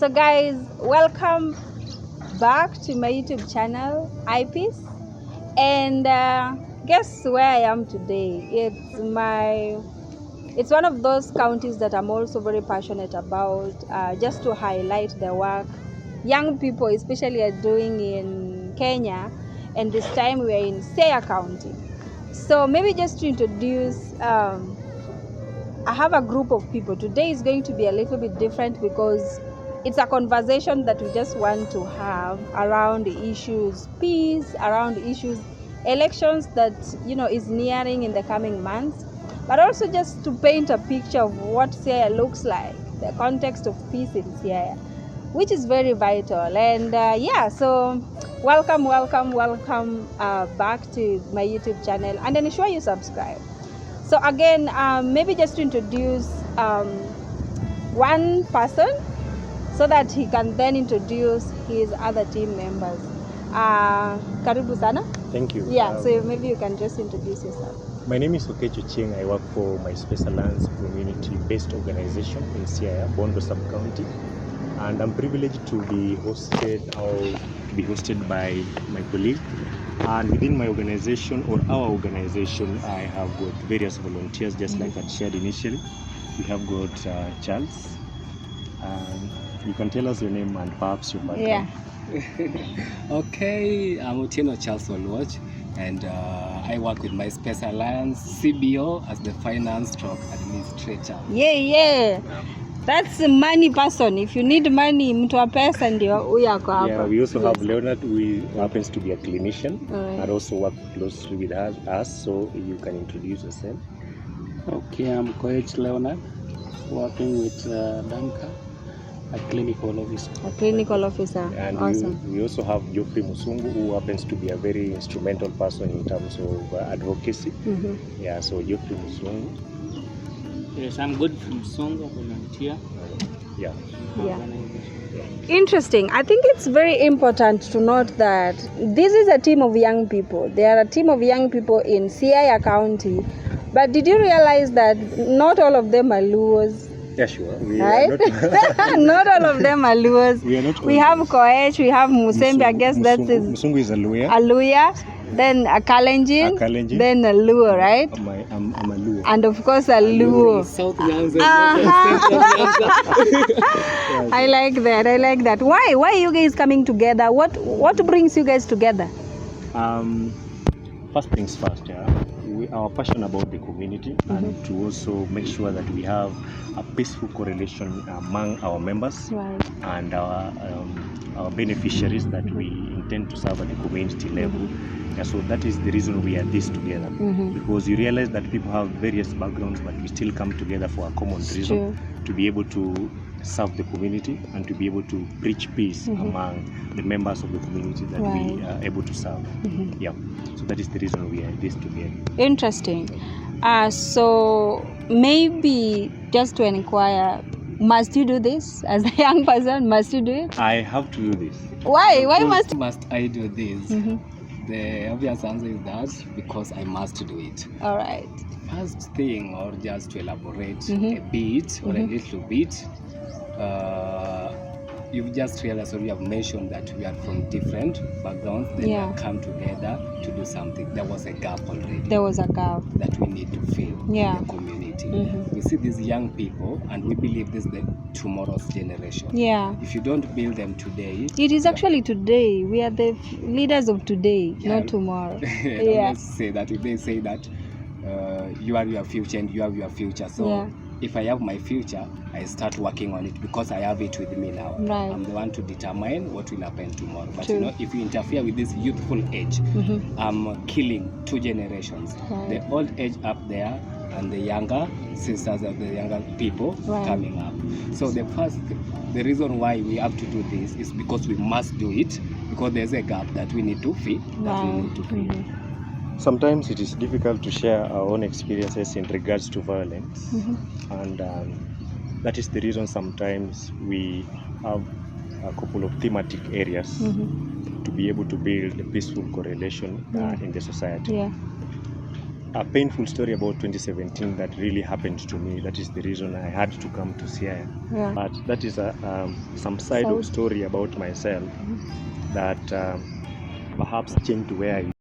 So guys, welcome back to my YouTube channel, Ipeace. And guess where I am today? It's one of those counties that I'm also very passionate about, just to highlight the work young people especially are doing in Kenya, and this time we are in Siaya County. So maybe just to introduce, I have a group of people. Today is going to be a little bit different because it's a conversation that we just want to have around the issues, peace, around the issues, elections that is nearing in the coming months, but also just to paint a picture of what Siaya looks like, the context of peace in Siaya, which is very vital. And so welcome back to my YouTube channel, and then ensure you subscribe. So again, maybe just to introduce one person so that he can then introduce his other team members. Karibu sana. Thank you. Yeah, so maybe you can just introduce yourself. My name is Oketch. I work for my Special Lands community-based organization in Siaya, Bondo sub-county, and I'm privileged to be hosted by my colleague. And within my organization, or our organization, I have got various volunteers, just like I shared initially. We have got Charles. You can tell us your name and perhaps your background. Yeah. Okay, I'm Otieno Charles Olwach, and I work with my Special Lands CBO as the finance administrator. Yeah. That's a money person. If you need money, mtu wa pesa ndio huyu ako hapa. Yeah, we also have Leonard, who happens to be a clinician, and also work closely with us, so you can introduce yourself. Okay, I'm Coach Leonard, working with Danka, a clinical officer. A clinical officer. And awesome. we also have Geoffrey Musungu, who happens to be a very instrumental person in terms of advocacy. Yeah, so Geoffrey Musungu. Yes, I'm good from Songo, volunteer. Yeah. Interesting. I think it's very important to note that this is a team of young people. They are a team of young people in Siaya County. But did you realize that not all of them are Luos? Yeah, sure. Right? Not all of them are Luos. We have Oketch, we have Musembe. I guess that is Musungu is a Luya. A Luya, then a Kalenjin, then a Luo, right? I'm a Luo. And of course a Luo. South Nyanza. I like that. Why are you guys coming together? What brings you guys together? First things first, we are passionate about the community, and to also make sure that we have a peaceful correlation among our members, right, and our beneficiaries that we intend to serve at the community level. Yeah, so that is the reason we are this together, because you realize that people have various backgrounds, but we still come together for a common reason, to be able to serve the community and to be able to preach peace among the members of the community that we are able to serve. Yeah, so that is the reason we are this together. Interesting. So maybe just to inquire, must you do this as a young person? Must you do it? I have to do this. Why Must I do this? The obvious answer is that because I must do it. All right. First thing, or just to elaborate a bit or a little bit, you've just realized, or you have mentioned that we are from different backgrounds, then we have come together to do something. There was a gap already. There was a gap that we need to fill in the community. We see these young people, and we believe this is the tomorrow's generation. Yeah. If you don't build them today, it is actually today. We are the leaders of today, not tomorrow. Let's say that if they say that you are your future and you have your future, so if I have my future, I start working on it because I have it with me now. Right. I'm the one to determine what will happen tomorrow. But if you interfere with this youthful age, I'm killing two generations. The old age up there and the younger sisters of the younger people coming up. So the reason why we have to do this is because we must do it, because there's a gap that we need to fill. Sometimes it is difficult to share our own experiences in regards to violence, and that is the reason sometimes we have a couple of thematic areas to be able to build a peaceful correlation in the society. a painful story about 2017 that really happened to me. That is the reason I had to come to Siaya. Yeah. But that is some side of story about myself that perhaps changed where I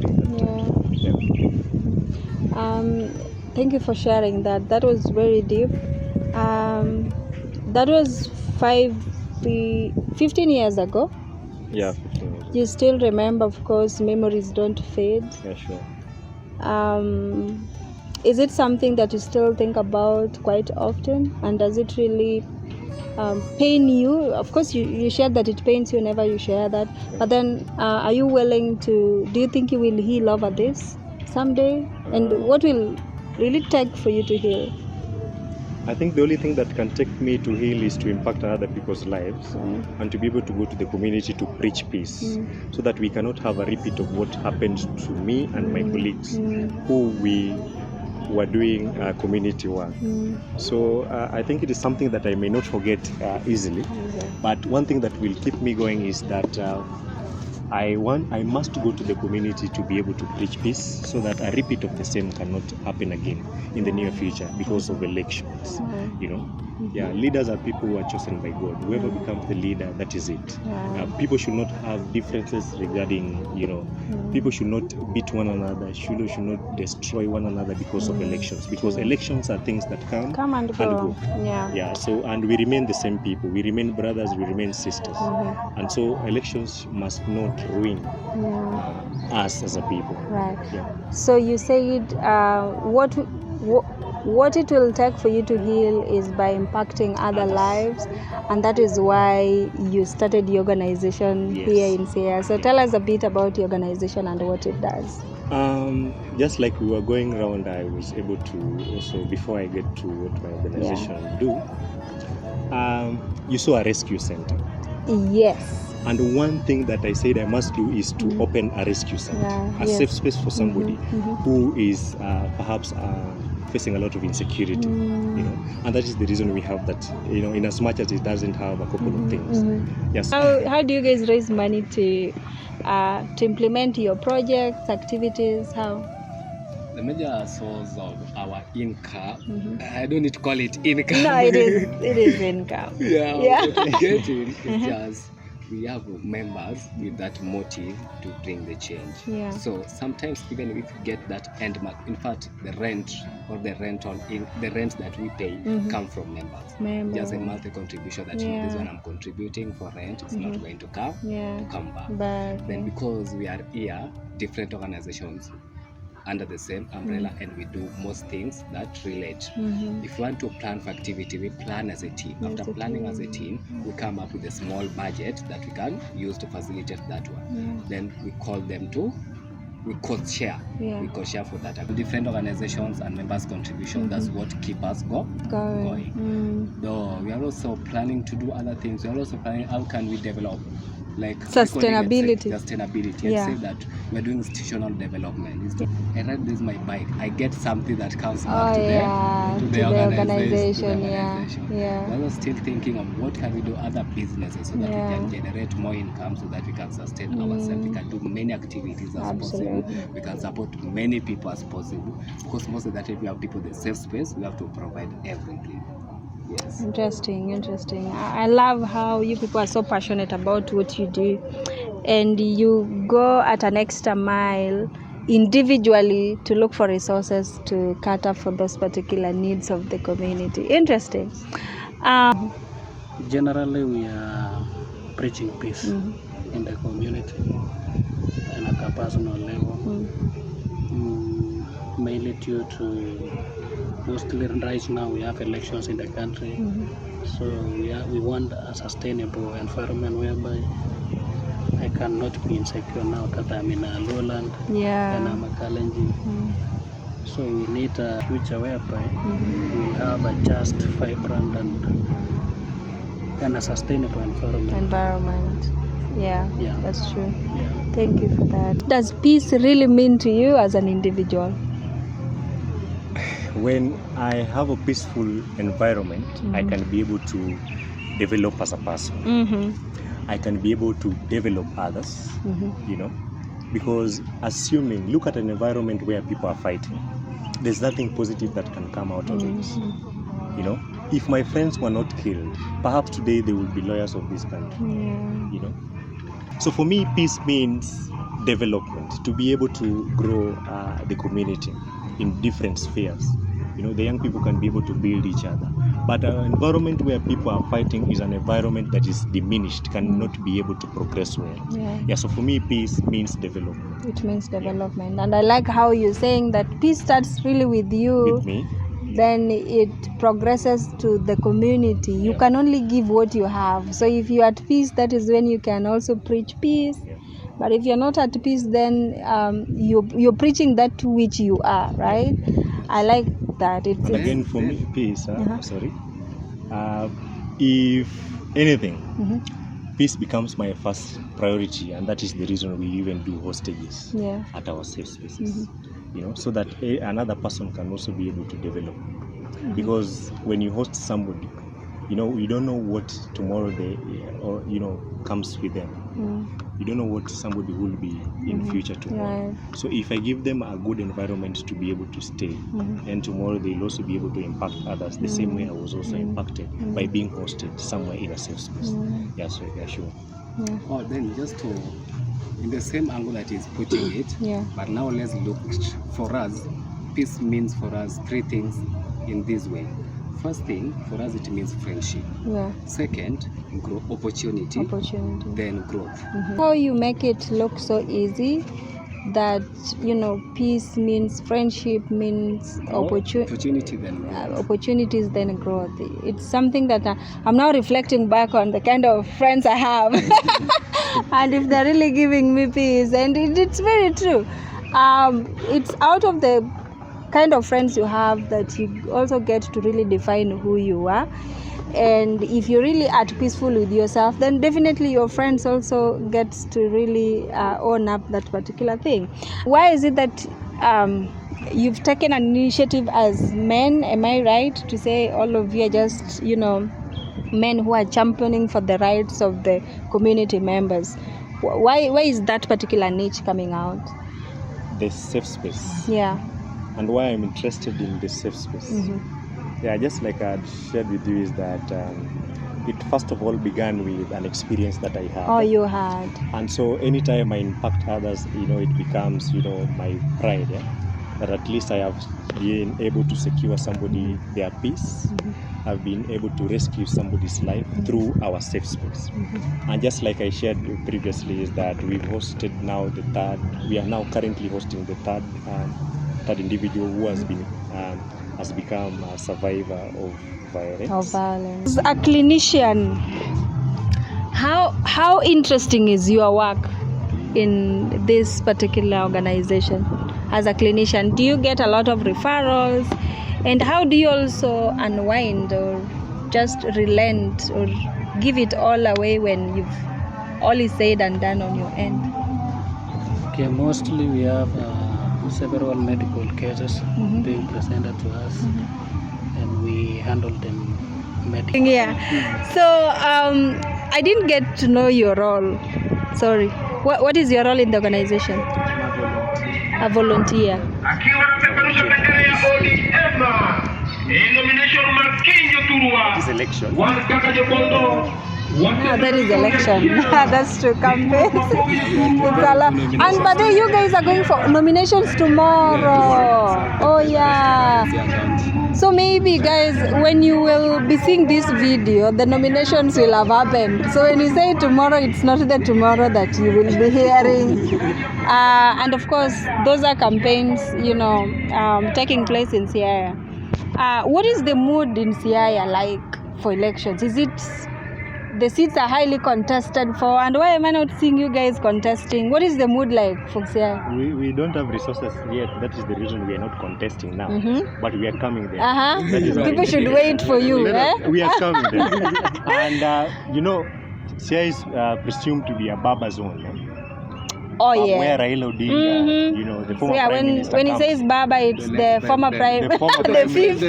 during that time. Yeah. Thank you for sharing that. That was very deep. That was 15 years ago. Yeah, 15 years ago. You still remember, of course, memories don't fade. Yeah, sure. Is it something that you still think about quite often? And does it really pain you? Of course, you shared that it pains you whenever you share that. But then, are you willing to, do you think you will heal over this someday? And what will really take for you to heal? I think the only thing that can take me to heal is to impact on other people's lives and to be able to go to the community to preach peace, so that we cannot have a repeat of what happened to me and my colleagues who we were doing community work. So I think it is something that I may not forget easily. But one thing that will keep me going is that I must go to the community to be able to preach peace, so that a repeat of the same cannot happen again in the near future because of elections. You know, leaders are people who are chosen by God. Whoever becomes the leader, that is it. People should not have differences regarding, people should not beat one another, should not destroy one another because of elections. Because elections are things that come and go. So, and we remain the same people. We remain brothers, we remain sisters. And so elections must not ruin us as a people. Right. So you said what it will take for you to heal is by impacting other lives, and that is why you started the organization here in Siaya. So tell us a bit about the organization and what it does. Just like we were going around, I was able to also, before I get to what my organization do, you saw a rescue center. Yes. And one thing that I said I must do is to open a rescue center, a safe space for somebody who is perhaps facing a lot of insecurity, and that is the reason we have that, in as much as it doesn't have a couple of things. Yes. How do you guys raise money to implement your projects, activities? How? The major source of our income, I don't need to call it income. No, it is income. What we get in is just, we have members with that motive to bring the change. So sometimes even if we get that end mark, in fact the rent or the rental the rent that we pay come from members. Just a monthly contribution that this one I'm contributing for rent is not going to come back. Then because we are here, different organizations under the same umbrella, and we do most things that relate. If we want to plan for activity, we plan as a team. After planning as a team, we come up with a small budget that we can use to facilitate that one. Then we call them to, we cost share. We cost share for that. Different organizations and members' contribution, that's what keep us going. Though we are also planning to do other things. We are also planning, how can we develop like sustainability. And say that we're doing institutional development. I ride this my bike, I get something that comes back to the organization. We're also still thinking of what can we do other businesses so that we can generate more income, so that we can sustain ourselves. We can do many activities as possible. We can support many people as possible. Because most of the time we have people in the safe space, we have to provide everything. Yes. Interesting. I love how you people are so passionate about what you do, and you go at an extra mile individually to look for resources to cater for those particular needs of the community. Interesting. Generally, we are preaching peace in the community and at a personal level, mainly due to mostly right now we have elections in the country, so we want a sustainable environment whereby I cannot be insecure now that I'm in a lowland and I'm a Kalenjin. So we need a future whereby we have a just, vibrant and a sustainable environment. That's true. Thank you for that. Does peace really mean to you as an individual? When I have a peaceful environment, I can be able to develop as a person. I can be able to develop others, because look at an environment where people are fighting. There's nothing positive that can come out of it. If my friends were not killed, perhaps today they would be lawyers of this country. So for me, peace means development, to be able to grow the community in different spheres. The young people can be able to build each other. But an environment where people are fighting is an environment that is diminished, cannot be able to progress well. Yeah, so for me, peace means development. It means development. And I like how you're saying that peace starts really with you. With me. Then it progresses to the community. You can only give what you have. So if you're at peace, that is when you can also preach peace. But if you're not at peace, then you're preaching that to which you are, right? I like that. It's again, for me, peace. If anything, peace becomes my first priority, and that is the reason we even do hostages at our safe spaces. So that another person can also be able to develop. Because when you host somebody, you don't know what tomorrow comes with them. You don't know what somebody will be in future tomorrow. So if I give them a good environment to be able to stay, and tomorrow they'll also be able to impact others the same way I was also impacted by being hosted somewhere in a safe space. Sure. Oh, then just to, in the same angle that he's putting it, but now let's look for us. Peace means for us three things in this way. First thing, for us it means friendship. Second, opportunity. Then growth. How you make it look so easy that peace means friendship, means opportunity then growth. Opportunities then growth. It's something that I'm now reflecting back on the kind of friends I have. And if they're really giving me peace, and it's very true. It's out of the kind of friends you have that you also get to really define who you are. And if you're really at peaceful with yourself, then definitely your friends also gets to really own up that particular thing. Why is it that you've taken an initiative as men? Am I right to say all of you are just men who are championing for the rights of the community members? Why is that particular niche coming out? The safe space. And why I'm interested in the safe space. Just like I shared with you, is that it first of all began with an experience that I had. Oh, you had. And so anytime I impact others, it becomes, my pride. That at least I have been able to secure somebody their peace. I've been able to rescue somebody's life through our safe space. And just like I shared previously, is that we've hosted now we are now currently hosting the third individual who has become a survivor of violence. A clinician, how interesting is your work in this particular organization as a clinician? Do you get a lot of referrals? And how do you also unwind or just relent or give it all away when you've all is said and done on your end? Okay, mostly we have several medical cases being presented to us, and we handle them medically. So I didn't get to know your role. Sorry. What is your role in the organization? A volunteer. This election. That is election. That's true. Campaigns. It's a lot. And but then you guys are going for nominations tomorrow. Oh yeah. So maybe guys, when you will be seeing this video, the nominations will have happened. So when you say tomorrow, it's not the tomorrow that you will be hearing. And of course, those are campaigns, taking place in Siaya. What is the mood in Siaya like for elections? Is it the seats are highly contested for, and why am I not seeing you guys contesting? What is the mood like for Siaya? We don't have resources yet. That is the reason we are not contesting now. But we are coming there. People should wait for you. We are coming there. And Siaya is presumed to be a Baba zone. Where Raila Odinga, the former prime minister when he says Baba, it's the former prime, the fifth.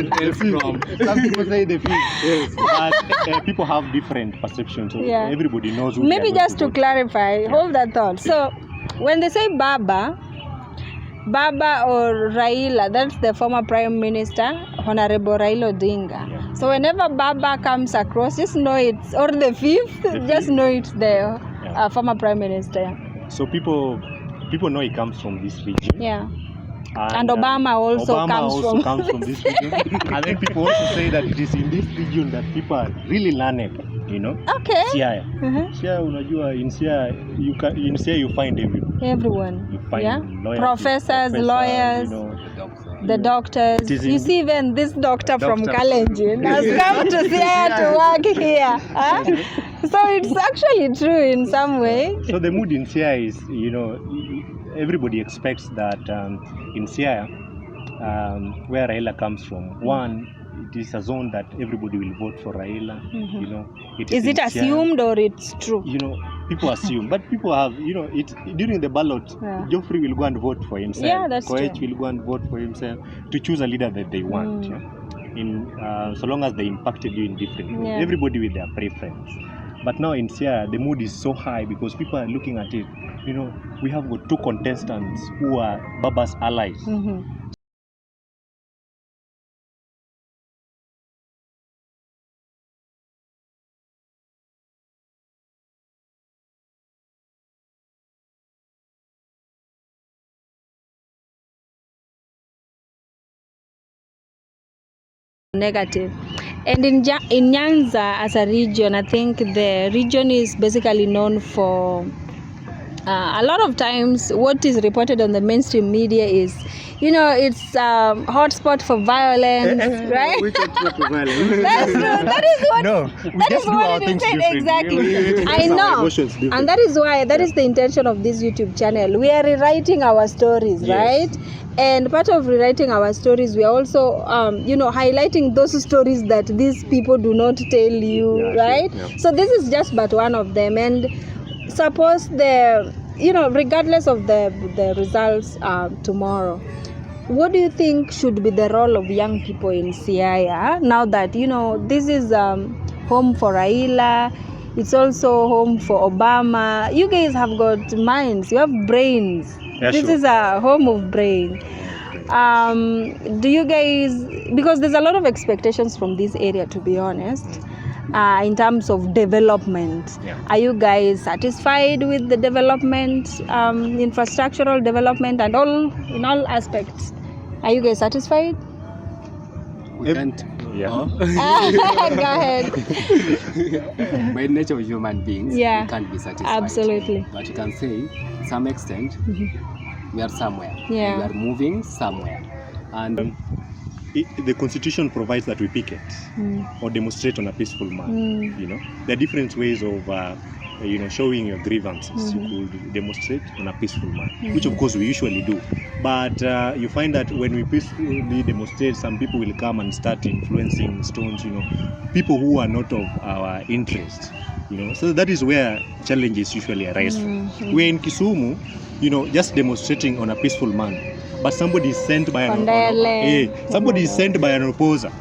Some people say the fifth. But people have different perceptions. So everybody knows. Maybe just to clarify, hold that thought. So when they say Baba or Raila, that's the former prime minister, Honorable Raila Odinga. So whenever Baba comes across, just know it's, or the fifth, just know it's the former prime minister. So people people know he comes from this region. Yeah. And Obama also comes from this region. And then people also say that it is in this region that people are really learned, you know. Okay. Siaya. Siaya, unajua, in Siaya you find everyone. You find lawyers, professors, lawyers, you know, the doctors. You see, even this doctor from Kalenjin has come to Siaya to work here. Huh? So it's actually true in some way. So the mood in Siaya is, you know, everybody expects that in Siaya, where Raila comes from, one, it is a zone that everybody will vote for Raila. You know, is it assumed or it's true? You know, people assume, but people have, you know, it during the ballot. Geoffrey will go and vote for himself. Yeah, that's Oketch true. will go and vote for himself to choose a leader that they want. Yeah? In so long as they impacted you in different ways, everybody with their preference. But now in Siaya, the mood is so high because people are looking at it. You know, we have got two contestants who are Baba's allies. Negative. And in Nyanza as a region, I think the region is basically known for a lot of times what is reported on the mainstream media is, you know, it's a hotspot for violence, right? Which hotspot for violence? That's true. That is what. No, that is what it is said exactly. I know, and that is why that is the intention of this YouTube channel. We are rewriting our stories, right? And part of rewriting our stories, we are also, you know, highlighting those stories that these people do not tell you, right? So this is just but one of them. And suppose you know, regardless of the results tomorrow, what do you think should be the role of young people in Siaya now that, you know, this is home for Raila, it's also home for Obama? You guys have got minds, you have brains. This is a home of brain. Do you guys, because there's a lot of expectations from this area, to be honest, in terms of development. Are you guys satisfied with the development, infrastructural development and in all aspects? Are you guys satisfied? We can't. Go ahead. By nature of human beings, we can't be satisfied. Absolutely. But you can say, to some extent, we are somewhere. We are moving somewhere. And the Constitution provides that we picket or demonstrate on a peaceful manner. You know, there are different ways of you know, showing your grievances. You could demonstrate on a peaceful manner, which of course we usually do. But you find that when we peacefully demonstrate, some people will come and start influencing stones. You know, people who are not of our interest. You know, so that is where challenges usually arise from. We're in Kisumu, you know, just demonstrating on a peaceful manner. But somebody is sent by an opposer.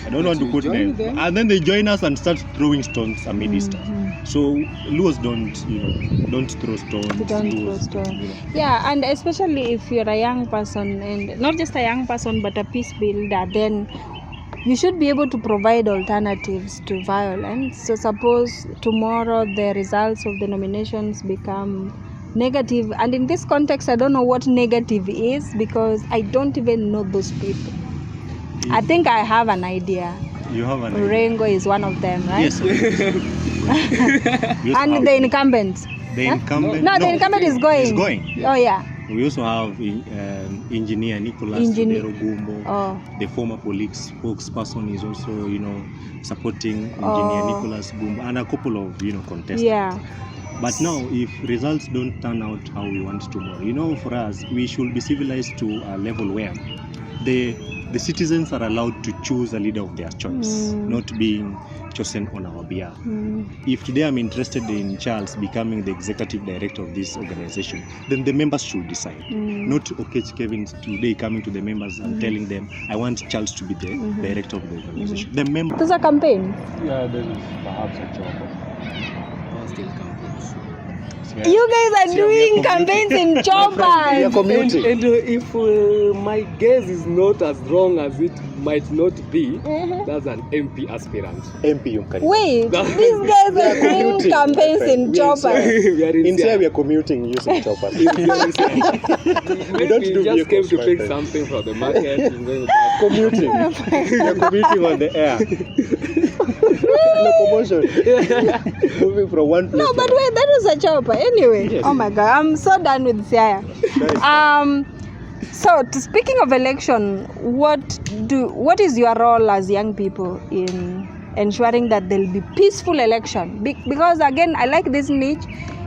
I don't want to put them. And then they join us and start throwing stones amidst us. So Luos don't throw stones. Don't throw stones. You know. Yeah, and especially if you're a young person, and not just a young person but a peace builder, then you should be able to provide alternatives to violence. So suppose tomorrow the results of the nominations become negative, and in this context I don't know what negative is because I don't even know those people. I think I have an idea. You have an idea. Rengo is one of them, right? Yes. And the incumbent. The incumbent. No, the incumbent is going. He's going. Oh yeah. We also have engineer Nicholas Gumbo. The former police spokesperson is also, you know, supporting engineer Nicholas Gumbo and a couple of, you know, contestants. Yeah. But now, if results don't turn out how we want tomorrow, you know, for us, we should be civilized to a level where the citizens are allowed to choose a leader of their choice, not being chosen on our behalf. If today I'm interested in Charles becoming the executive director of this organization, then the members should decide. Not Oketch Kevin today coming to the members and telling them, I want Charles to be the director of the organization. The members. There's a campaign. Yeah, there is perhaps a job. still campaigns. You guys are doing campaigns in choppers. We are commuting. And if my guess is not as wrong as it might not be, that's an MP aspirant. MP Yunkari. Wait, these guys are doing commuting, campaigns in choppers. We are In Siaya. we are commuting using choppers. Maybe don't you do just came vehicles, to my pick friend. something from the market. And then back. Commuting. We are commuting on the air. Locomotion. Moving from one place No, to but another. wait, that was a chopper. Anyway, Yes. oh my God, I'm so done with Siaya. So, speaking of election, what is your role as young people in ensuring that there'll be peaceful election? Because again, I like this niche.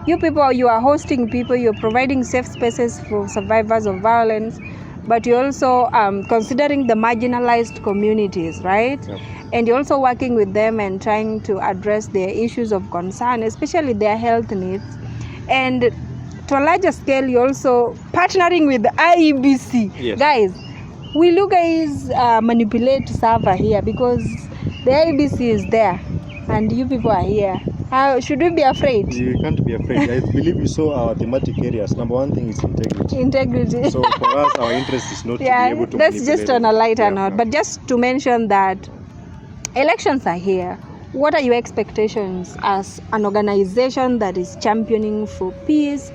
You people, you are hosting people, you're providing safe spaces for survivors of violence, but you're also considering the marginalized communities, right? Yep. And you're also working with them and trying to address their issues of concern, especially their health needs. And to a larger scale, you're also partnering with the Ipeace. Yes. Guys, will you guys manipulate server here? Because the Ipeace is there and you people are here. Should we be afraid? You can't be afraid. I believe you saw our thematic areas. Number one thing is integrity. Integrity. So for us, our interest is not to be able to that's just manipulate on a lighter it. note. But just to mention that elections are here. What are your expectations as an organization that is championing for peace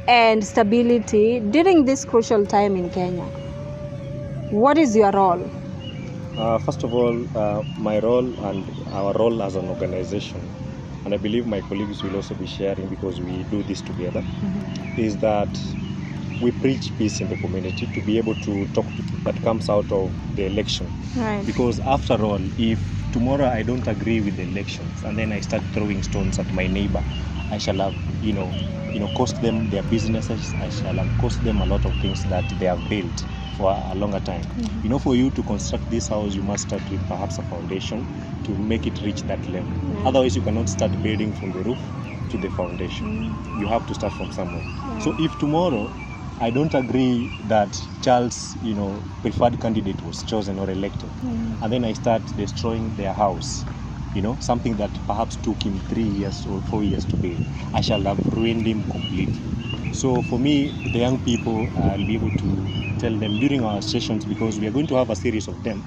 and stability during this crucial time in Kenya? What is your role? First of all, my role and our role as an organization, and I believe my colleagues will also be sharing because we do this together, is that we preach peace in the community to be able to talk to that comes out of the election. Right. Because after all, if tomorrow I don't agree with the elections and then I start throwing stones at my neighbor, I shall have, cost them their businesses. I shall have cost them a lot of things that they have built for a longer time. For you to construct this house, you must start with perhaps a foundation to make it reach that level. Otherwise, you cannot start building from the roof to the foundation. You have to start from somewhere. So if tomorrow I don't agree that Charles, preferred candidate was chosen or elected, and then I start destroying their house, something that perhaps took him 3 years or 4 years to build, I shall have ruined him completely. So for me, the young people, I'll be able to tell them during our sessions, because we are going to have a series of them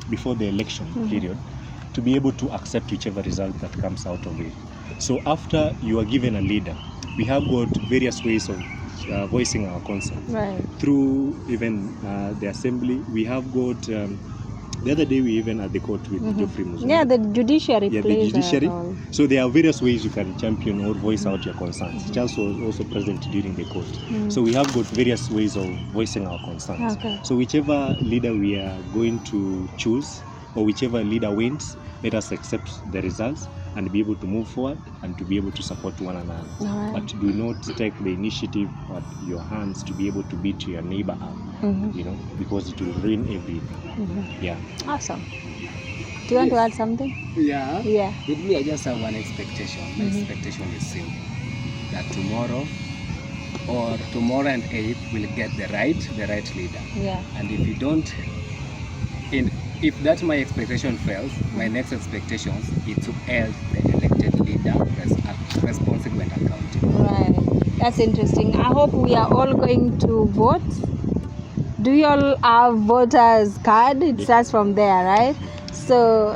before the election period, to be able to accept whichever result that comes out of it. So after you are given a leader, we have got various ways of voicing our concern. Right. Through even the assembly. We have got the other day we even had the court with Geoffrey Muzungu. Yeah, the judiciary The plays judiciary. a role. So there are various ways you can champion or voice out your concerns. Charles was also present during the court. So we have got various ways of voicing our concerns. Okay. So whichever leader we are going to choose, or whichever leader wins, let us accept the results and be able to move forward and to be able to support one another. Right. But do not take the initiative at your hands to be able to beat your neighbor up, because it will ruin everything. Yeah. Awesome. Do you want to add something? Yeah. Yeah. With me, I just have one expectation. My expectation is simple. That tomorrow and 8th will get the right leader. Yeah. And if you don't, if that my expectation fails, my next expectations is to hold the elected leader responsible and accountable. Right. That's interesting. I hope we are all going to vote. Do you all have voters card? It starts from there, right? So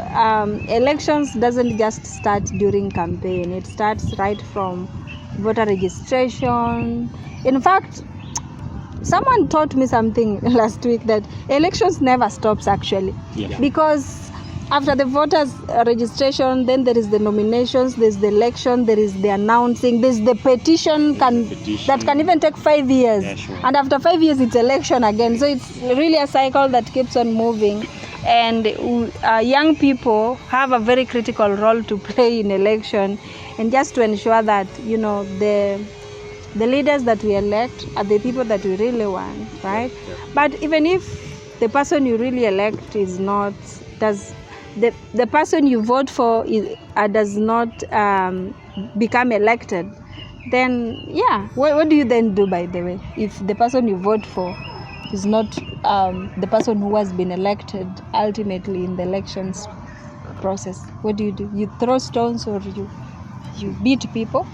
elections doesn't just start during campaign. It starts right from voter registration. In fact, someone taught me something last week, that elections never stops actually. Yeah. Because after the voters registration, then there is the nominations, there's the election, there is the announcing, there's the petition that can even take 5 years. Yeah, sure. And after 5 years, it's election again. So it's really a cycle that keeps on moving. And young people have a very critical role to play in election, and just to ensure that, the leaders that we elect are the people that we really want, right? Yeah. But even if the person you really elect is not, the person you vote for does not become elected, then what do you then do, by the way, if the person you vote for is not the person who has been elected ultimately in the elections process? What do? You throw stones, or you you beat people?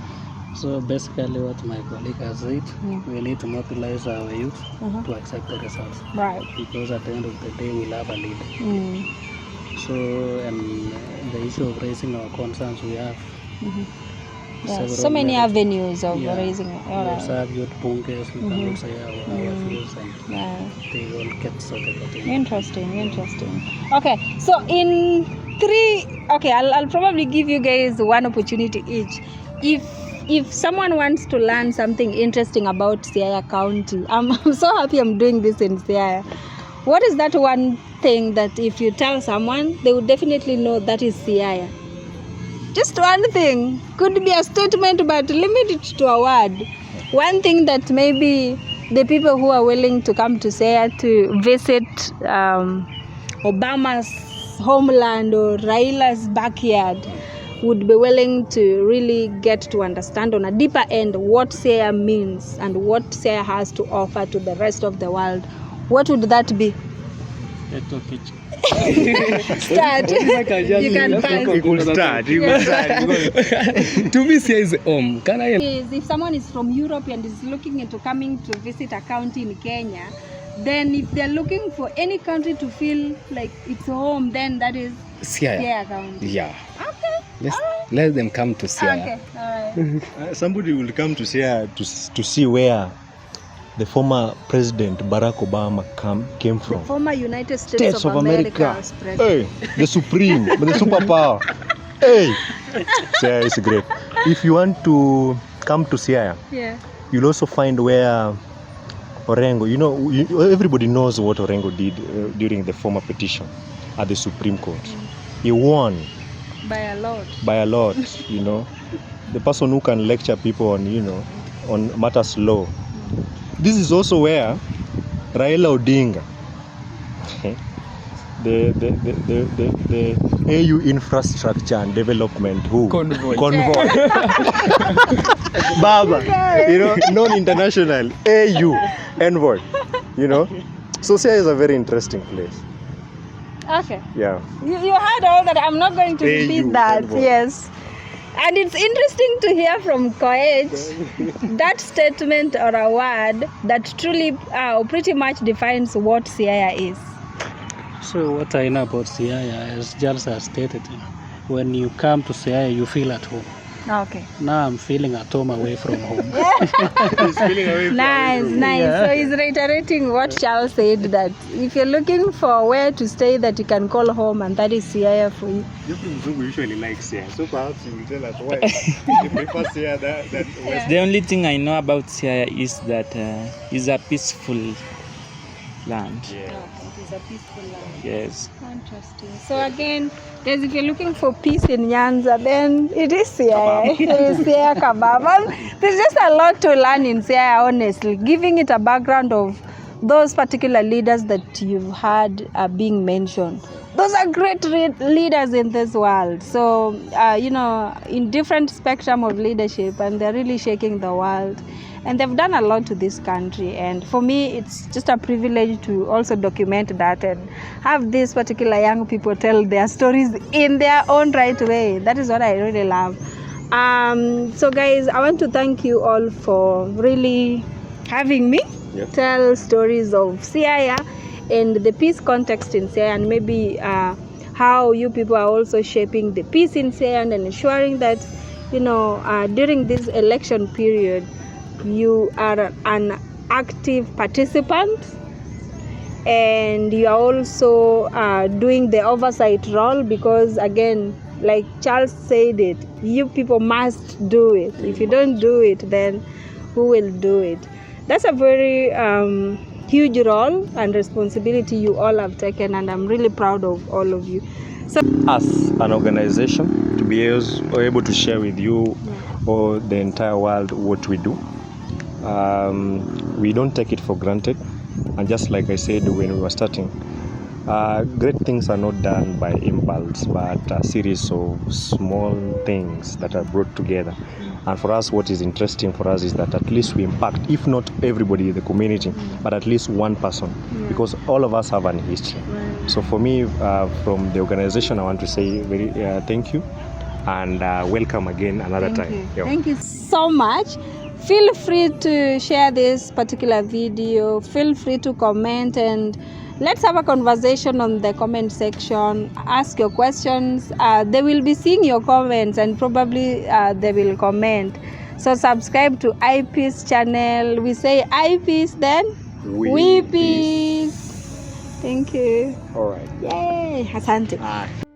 So basically what my colleague has said, we need to mobilize our youth to accept the results. Right. Because at the end of the day, we'll have a leader. So, and the issue of raising our concerns, we have So many avenues of raising it. We also have youth bunkers, we can also have our views, and they all get sorted out. Interesting. Okay, so in I'll probably give you guys one opportunity each. If someone wants to learn something interesting about Siaya County, I'm so happy I'm doing this in Siaya. What is that one thing that if you tell someone, they would definitely know that is Siaya? Just one thing. Could be a statement, but limit it to a word. One thing that maybe the people who are willing to come to Siaya to visit Obama's homeland or Raila's backyard would be willing to really get to understand on a deeper end what Siaya means and what Siaya has to offer to the rest of the world. What would that be? Oketch. Start. You can pass. We could start. To me, Siaya is home. Can I? If someone is from Europe and is looking into coming to visit a county in Kenya, then if they're looking for any country to feel like it's home, then that is Siaya County. Yeah. Okay. Let them come to Siaya. Okay. All right. Somebody will come to Siaya to see where the former President Barack Obama came from. The former United States of America's president. Hey, the supreme, the superpower. Hey, Siaya is great. If you want to come to Siaya, you'll also find where Orengo, everybody knows what Orengo did during the former petition at the Supreme Court. He won. By a lot. The person who can lecture people on matters law. This is also where Raila Odinga, the AU infrastructure and development convoy. Baba, non-international AU envoy, So Siaya is a very interesting place. Okay. Yeah. You heard all that. I'm not going to repeat that. Envoy. Yes. And it's interesting to hear from Oketch that statement or a word that truly pretty much defines what Siaya is. So what I know about Siaya, as Charles has stated, when you come to Siaya, you feel at home. Okay. Now I'm feeling at home away from home. He's feeling away from Nice. Yeah. So he's reiterating what Charles said, that if you're looking for where to stay that you can call home, and that is Siaya for you. We usually like Siaya, so perhaps you will tell us why you prefer Siaya than West. The only thing I know about Siaya is that it's a peaceful land. Yeah. It is a peaceful land. Yes. Interesting. So again, guys, if you're looking for peace in Nyanza, then it is Siaya. It is Siaya Kebab. There's just a lot to learn in Siaya, honestly. Giving it a background of those particular leaders that you've had being mentioned. Those are great leaders in this world. So, in different spectrum of leadership, and they're really shaking the world. And they've done a lot to this country. And for me, it's just a privilege to also document that and have these particular young people tell their stories in their own right way. That is what I really love. So guys, I want to thank you all for really having me tell stories of Siaya and the peace context in Siaya, and maybe how you people are also shaping the peace in Siaya and ensuring that, during this election period, you are an active participant, and you are also doing the oversight role, because again, like Charles said it, you people must do it. If you don't do it, then who will do it? That's a very huge role and responsibility you all have taken, and I'm really proud of all of you. So, as an organization, to be able to share with you or the entire world what we do, we don't take it for granted. And just like I said when we were starting, great things are not done by impulse, but a series of small things that are brought together. And for us, what is interesting for us is that at least we impact, if not everybody in the community, but at least one person, because all of us have an history. So for me, from the organization, I want to say very thank you. and welcome again another Thank time. you. Yeah. Thank you so much. Feel free to share this particular video. Feel free to comment, and let's have a conversation on the comment section. Ask your questions. They will be seeing your comments, and probably they will comment. So subscribe to Ipeace channel. We say Ipeace, then we peace. Thank you. All right. Yay. Asante. Bye.